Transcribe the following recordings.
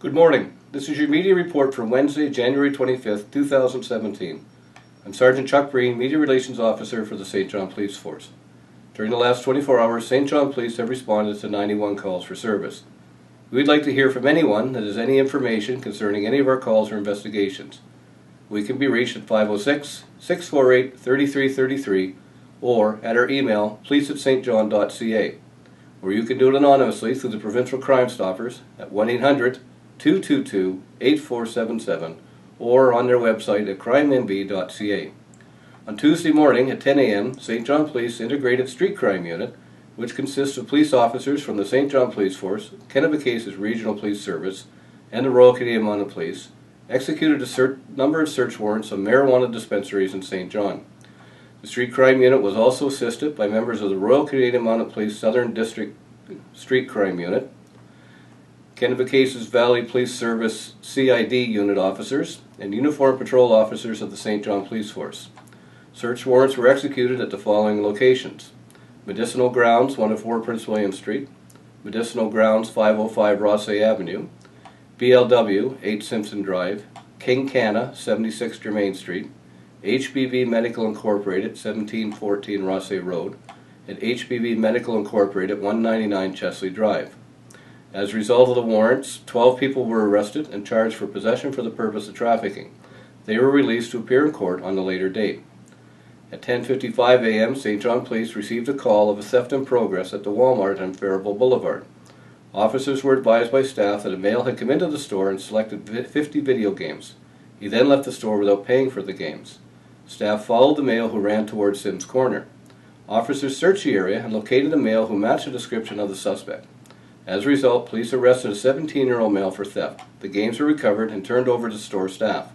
Good morning. This is your media report for Wednesday, January 25th, 2017. I'm Sergeant Chuck Breen, Media Relations Officer for the St. John Police Force. During the last 24 hours, St. John Police have responded to 91 calls for service. We'd like to hear from anyone that has any information concerning any of our calls or investigations. We can be reached at 506-648-3333 or at our email police@stjohn.ca, or you can do it anonymously through the Provincial Crime Stoppers at 1-800-222-8477 or on their website at crimemb.ca. On Tuesday morning at 10 a.m., St. John Police Integrated Street Crime Unit, which consists of police officers from the St. John Police Force, Kennebecase's Regional Police Service, and the Royal Canadian Mounted Police, executed a number of search warrants on marijuana dispensaries in St. John. The Street Crime Unit was also assisted by members of the Royal Canadian Mounted Police Southern District Street Crime Unit, Kennebecase's Valley Police Service CID unit officers, and uniformed patrol officers of the St. John Police Force. Search warrants were executed at the following locations: Medicinal Grounds, 104 Prince William Street; Medicinal Grounds, 505 Rossay Avenue; BLW, 8 Simpson Drive; King Canna, 76 Germain Street; HBV Medical Incorporated, 1714 Rossay Road; and HBV Medical Incorporated, 199 Chesley Drive. As a result of the warrants, 12 people were arrested and charged for possession for the purpose of trafficking. They were released to appear in court on a later date. At 10:55 a.m., St. John Police received a call of a theft in progress at the Walmart on Faribault Boulevard. Officers were advised by staff that a male had come into the store and selected 50 video games. He then left the store without paying for the games. Staff followed the male who ran towards Sims Corner. Officers searched the area and located a male who matched the description of the suspect. As a result, police arrested a 17-year-old male for theft. The games were recovered and turned over to store staff.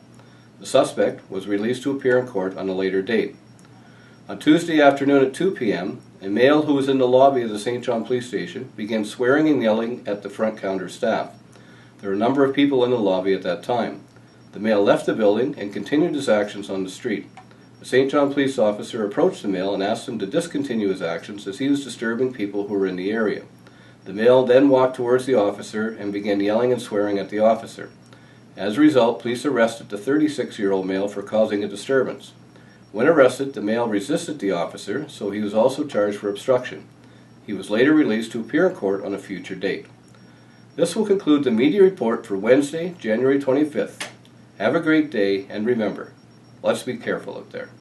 The suspect was released to appear in court on a later date. On Tuesday afternoon at 2 p.m., a male who was in the lobby of the St. John Police Station began swearing and yelling at the front counter staff. There were a number of people in the lobby at that time. The male left the building and continued his actions on the street. A St. John police officer approached the male and asked him to discontinue his actions as he was disturbing people who were in the area. The male then walked towards the officer and began yelling and swearing at the officer. As a result, police arrested the 36-year-old male for causing a disturbance. When arrested, the male resisted the officer, so he was also charged for obstruction. He was later released to appear in court on a future date. This will conclude the media report for Wednesday, January 25th. Have a great day, and remember, let's be careful out there.